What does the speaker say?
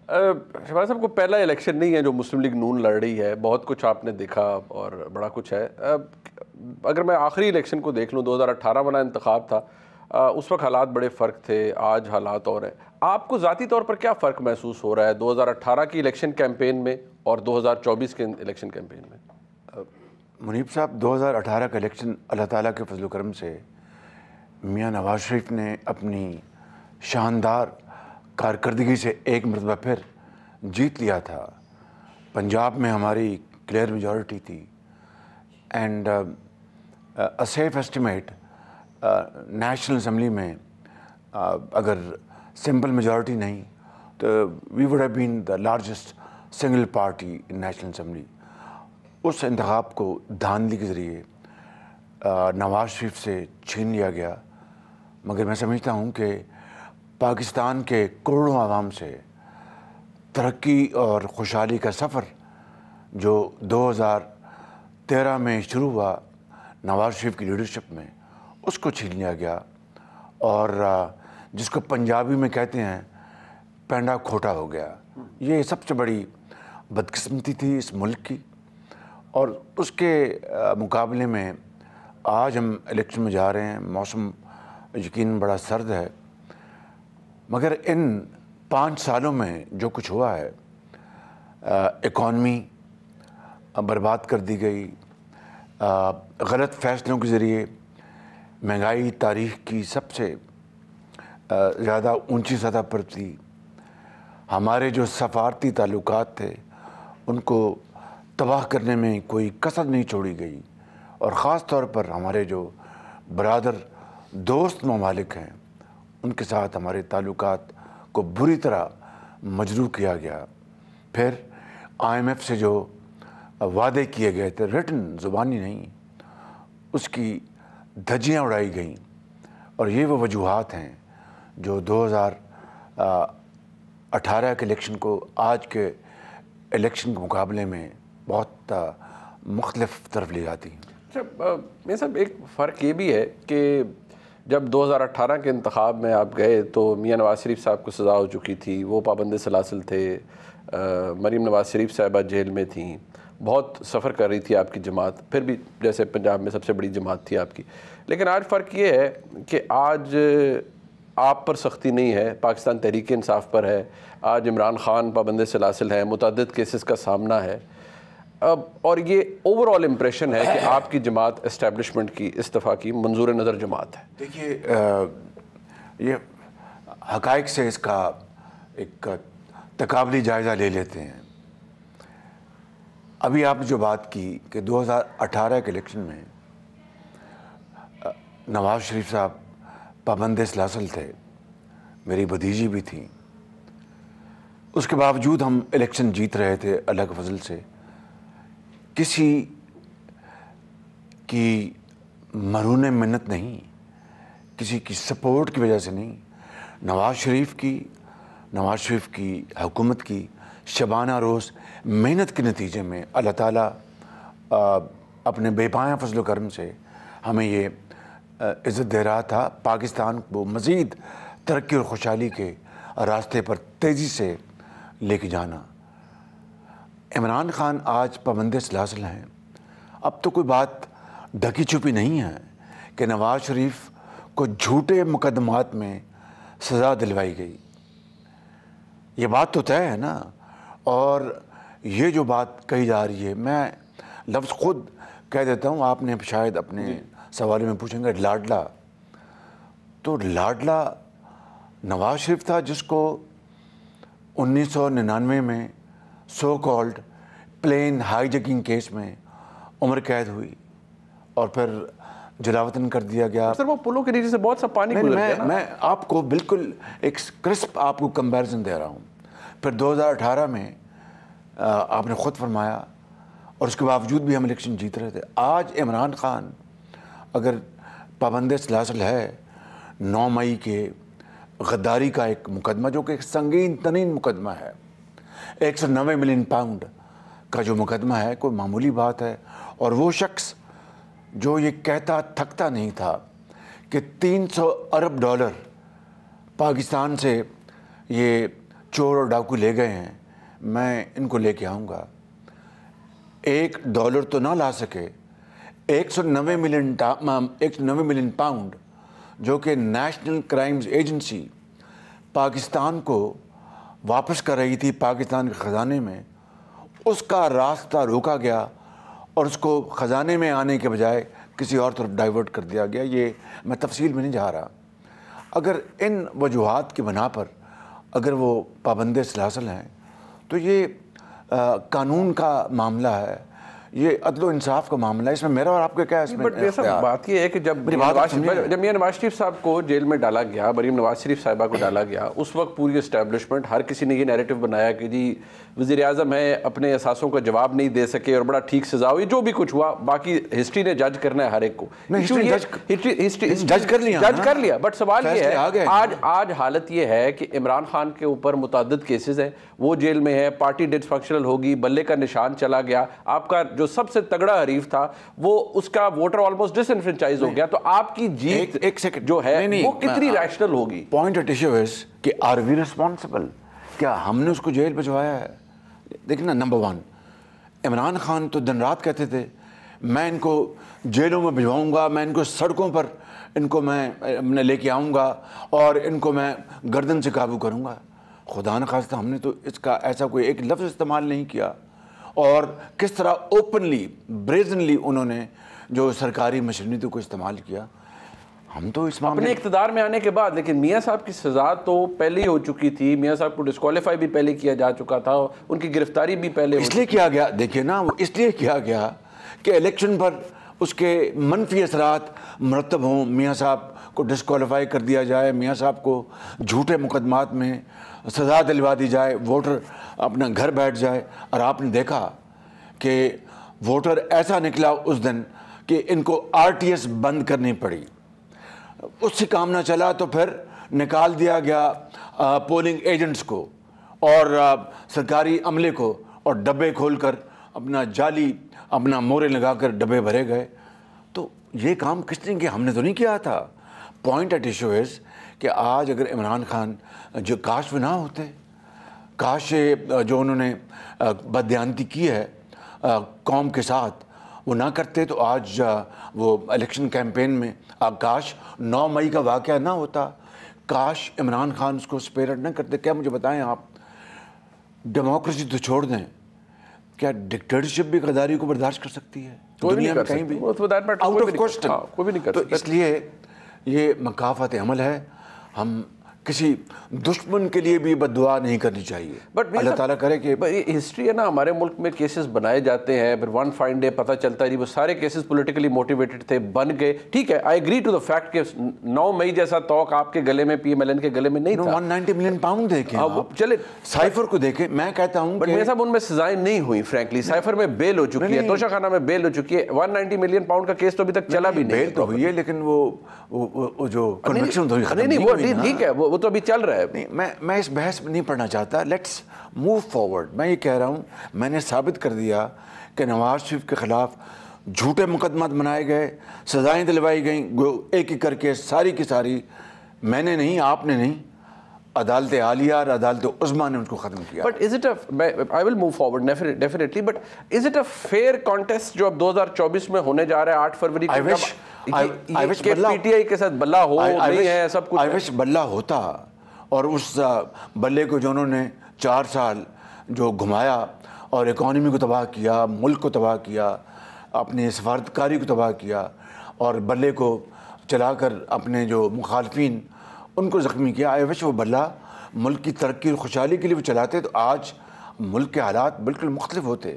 شہباز صاحب کو پہلا الیکشن نہیں ہے جو مسلم لیگ نون لڑ رہی ہے، بہت کچھ آپ نے دیکھا اور بڑا کچھ ہے. اگر میں آخری الیکشن کو دیکھ لوں، 2018 والا انتخاب تھا، اس وقت حالات بڑے فرق تھے، آج حالات اور ہیں. آپ کو ذاتی طور پر کیا فرق محسوس ہو رہا ہے 2018 کی الیکشن کیمپین میں اور 2024 کے الیکشن کیمپین میں؟ منیب صاحب، 2018 کا الیکشن اللہ تعالیٰ کے فضل و کرم سے میاں نواز شریف نے اپنی شاندار کارکردگی سے ایک مرتبہ پھر جیت لیا تھا. پنجاب میں ہماری کلیئر میجورٹی تھی and a safe estimate national assembly میں اگر سمپل میجورٹی نہیں تو we would have been the largest single party in national assembly. اس انتخاب کو دھاندلی کے ذریعے نواز شریف سے چھین لیا گیا. مگر میں سمجھتا ہوں کہ پاکستان کے کروڑوں عوام سے ترقی اور خوشحالی کا سفر جو 2013 میں شروع ہوا نواز شریف کی لیڈرشپ میں، اس کو چھین لیا گیا. اور جس کو پنجابی میں کہتے ہیں پینڈا کھوٹا ہو گیا. یہ سب سے بڑی بدقسمتی تھی اس ملک کی. اور اس کے مقابلے میں آج ہم الیکشن میں جا رہے ہیں. موسم یقیناً بڑا سرد ہے، مگر ان 5 سالوں میں جو کچھ ہوا ہے، اکانومی برباد کر دی گئی، غلط فیصلوں کے ذریعے مہنگائی تاریخ کی سب سے زیادہ اونچی سطح پر تھی. ہمارے جو سفارتی تعلقات تھے ان کو تباہ کرنے میں کوئی کسر نہیں چھوڑی گئی. اور خاص طور پر ہمارے جو برادر دوست ممالک ہیں ان کے ساتھ ہمارے تعلقات کو بری طرح مجروح کیا گیا. پھر IMF سے جو وعدے کیے گئے تھے، ریٹن زبانی نہیں، اس کی دھجیاں اڑائی گئیں. اور یہ وہ وجوہات ہیں جو 2018 کے الیکشن کو آج کے الیکشن کے مقابلے میں بہت مختلف طرف لے جاتی ہیں. اچھا میں صاحب، ایک فرق یہ بھی ہے کہ جب 2018 کے انتخاب میں آپ گئے تو میاں نواز شریف صاحب کو سزا ہو چکی تھی، وہ پابند سلاسل تھے، مریم نواز شریف صاحبہ جیل میں تھیں، بہت سفر کر رہی تھی آپ کی جماعت، پھر بھی جیسے پنجاب میں سب سے بڑی جماعت تھی آپ کی. لیکن آج فرق یہ ہے کہ آج آپ پر سختی نہیں ہے، پاکستان تحریک انصاف پر ہے. آج عمران خان پابند سلاسل ہیں، متعدد کیسز کا سامنا ہے. اور یہ اوور آل امپریشن ہے کہ آپ کی جماعت اسٹیبلشمنٹ کی اس دفعہ کی منظور نظر جماعت ہے. دیکھیے، یہ حقائق سے اس کا ایک تقابلی جائزہ لے لیتے ہیں. ابھی آپ نے جو بات کی کہ 2018 کے الیکشن میں نواز شریف صاحب پابند سلاسل تھے، میری بھتیجی بھی تھیں، اس کے باوجود ہم الیکشن جیت رہے تھے اللہ کے فضل سے. کسی کی مرہون منت نہیں، کسی کی سپورٹ کی وجہ سے نہیں، نواز شریف کی حکومت کی شبانہ روز محنت کے نتیجے میں اللہ تعالیٰ اپنے بے پایہ فضل و کرم سے ہمیں یہ عزت دے رہا تھا پاکستان کو مزید ترقی اور خوشحالی کے راستے پر تیزی سے لے کے جانا. عمران خان آج پابند سلاسل ہیں. اب تو کوئی بات ڈھکی چھپی نہیں ہے کہ نواز شریف کو جھوٹے مقدمات میں سزا دلوائی گئی. یہ بات تو طے ہے نا. اور یہ جو بات کہی جا رہی ہے، میں لفظ خود کہہ دیتا ہوں، آپ نے شاید اپنے سوالے میں پوچھیں گے لاڈلا. تو لاڈلا نواز شریف تھا جس کو 1999 میں so called plane hijacking case میں عمر قید ہوئی اور پھر جلاوطن کر دیا گیا. سر وہ پلوں کے نیچے سے بہت سا پانی گزر گیا نا. میں آپ کو بالکل ایک کرسپ آپ کو کمپیریزن دے رہا ہوں. پھر 2018 میں آپ نے خود فرمایا اور اس کے باوجود بھی ہم الیکشن جیت رہے تھے. آج عمران خان اگر پابند سلاسل ہے، 9 مئی کے غداری کا ایک مقدمہ جو کہ ایک سنگین ترین مقدمہ ہے، 190 ملین پاؤنڈ کا جو مقدمہ ہے، کوئی معمولی بات ہے. اور وہ شخص جو یہ کہتا تھکتا نہیں تھا کہ $300 ارب پاکستان سے یہ چور اور ڈاکو لے گئے ہیں، میں ان کو لے کے آؤں گا۔ $1 تو نہ لا سکے، 190 ملین پاؤنڈ جو کہ نیشنل کرائمز ایجنسی پاکستان کو واپس کر رہی تھی پاکستان کے خزانے میں، اس کا راستہ روکا گیا اور اس کو خزانے میں آنے کے بجائے کسی اور طرف ڈائیورٹ کر دیا گیا۔ یہ میں تفصیل میں نہیں جا رہا۔ اگر ان وجوہات کی بنا پر اگر وہ پابند سلاسل ہیں تو یہ قانون کا معاملہ ہے، یہ عدل و انصاف کا معاملہ ہے، اس میں میرا اور آپ کا کیا ہے؟ اس میں بات یہ ہے کہ جب میاں نواز شریف صاحب کو جیل میں ڈالا گیا، مریم نواز شریف صاحبہ کو ڈالا گیا، اس وقت پوری اسٹیبلشمنٹ، ہر کسی نے یہ نیریٹو بنایا کہ جی وزیر اعظم ہے، اپنے اثاثوں کا جواب نہیں دے سکے اور بڑا ٹھیک سزا ہوئی، جو بھی کچھ ہوا باقی ہسٹری نے جج کرنا ہے ہر ایک کو۔ جج کر لیا، بٹ سوال یہ ہے آج حالت یہ ہے کہ عمران خان کے اوپر متعدد کیسز ہیں، وہ جیل میں ہے، پارٹی ڈسفنکشنل ہوگی، بلے کا نشان چلا گیا، آپ کا جو سب سے تگڑا حریف تھا وہ اس کا ووٹر آلموسٹ ڈس انفرنچائز ہو گیا، تو آپ کی جیت جو ہے وہ کتنی ریشنل ہوگی؟ پوائنٹ ایٹ ایشو از کہ آر وی ریسپانسبل؟ کیا ہم نے اس کو جیل بھجوایا ہے؟ دیکھنا، نمبر 1 عمران خان تو دن رات کہتے تھے میں ان کو جیلوں میں بھجواؤں گا، میں ان کو سڑکوں پر ان کو میں لے کے آؤں گا اور ان کو میں گردن سے قابو کروں گا۔ خدا نخواستہ ہم نے تو اس کا ایسا کوئی ایک لفظ استعمال نہیں کیا، اور کس طرح اوپنلی بریزنلی انہوں نے جو سرکاری مشرنیتوں کو استعمال کیا، ہم تو اس معاملے اپنے اقتدار میں آنے کے بعد۔ لیکن میاں صاحب کی سزا تو پہلے ہی ہو چکی تھی، میاں صاحب کو ڈسکوالیفائی بھی پہلے کیا جا چکا تھا، ان کی گرفتاری بھی پہلے اس لیے کیا گیا، دیکھیے نا، وہ اس لیے کیا گیا کہ الیکشن پر اس کے منفی اثرات مرتب ہوں، میاں صاحب کو ڈسکوالیفائی کر دیا جائے، میاں صاحب کو جھوٹے مقدمات میں سزا دلوا دی جائے، ووٹر اپنا گھر بیٹھ جائے۔ اور آپ نے دیکھا کہ ووٹر ایسا نکلا اس دن کہ ان کو RTS بند کرنی پڑی، اس سے کام نہ چلا تو پھر نکال دیا گیا پولنگ ایجنٹس کو اور سرکاری عملے کو، اور ڈبے کھول کر اپنا مورے لگا کر ڈبے بھرے گئے۔ تو یہ کام کس نے کیا؟ ہم نے تو نہیں کیا تھا۔ پوائنٹ ایٹ ایشو از کہ آج اگر عمران خان جو کاش وہ نہ ہوتے، کاش جو انہوں نے بددیانتی کی ہے قوم کے ساتھ وہ نہ کرتے، تو آج وہ الیکشن کیمپین میں کاش 9 مئی کا واقعہ نہ ہوتا، کاش عمران خان اس کو اسپیرڈ نہ کرتے۔ کیا مجھے بتائیں آپ، ڈیموکریسی تو چھوڑ دیں، کیا ڈکٹیٹرشپ بھی غداری کو برداشت کر سکتی ہے؟ دنیا میں کہیں بھی آؤٹ آف کوسچن۔ تو اس لیے یہ مکافات عمل ہے، ہم کسی دشمن کے لیے بھی بد دعا نہیں کرنی چاہیے۔ بٹ اللہ تعالیٰ کرے کہ ہسٹری ہے نا، ہمارے ملک میں کیسز بنائے جاتے ہیں، پھر ون فائن ڈے پتہ چلتا ہے جی وہ سارے کیسز پولیٹیکلی موٹیویٹڈ تھے، بن گئے۔ ٹھیک ہے، I agree to the fact کہ 9 مئی جیسا توق آپ کے گلے میں، PMLN کے گلے میں نہیں تھا۔ 190 ملین پاؤنڈ دیکھیں، چلے سائفر کو دیکھیں، میں کہتا ہوں بٹ میرے صاحب ان میں سزائیں نہیں ہوئی فرینکلی، سائفر میں بیل ہو چکی ہے، توشہ خانہ میں بیل ہو چکی ہے، 190 ملین پاؤنڈ کا کیس تو ابھی تک چلا بھی نہیں۔ بیل تو ہوئی ہے لیکن وہ جو کنوکشن تو ختم نہیں ہوئی، ٹھیک ہے، وہ تو ابھی چل رہا ہے۔ میں اس بحث میں نہیں پڑھنا چاہتا، لیٹس موو فارورڈ۔ میں یہ کہہ رہا ہوں، میں نے ثابت کر دیا کہ نواز شریف کے خلاف جھوٹے مقدمات بنائے گئے، سزائیں دلوائی گئیں، ایک ایک کر کے ساری کی ساری، میں نے نہیں، آپ نے نہیں، عدالت عالیہ اور عدالت عظمیٰ نے ان کو ختم کیا۔ But is it I will move forward definitely, but is it a fair contest جو اب 2024 میں ہونے جا رہا ہے 8 فروری کو؟ PTI کے ساتھ بلہ ہو نہیں ہے سب کچھ، آئی وش بلہ ہوتا، اور اس بلے کو جو انہوں نے 4 سال جو گھمایا اور اکانومی کو تباہ کیا، ملک کو تباہ کیا، اپنے سفارتکاری کو تباہ کیا، اور بلے کو چلا کر اپنے جو مخالفین ان کو زخمی کیا، آئی وش وہ بلہ ملک کی ترقی اور خوشحالی کے لیے وہ چلاتے تو آج ملک کے حالات بالکل مختلف ہوتے۔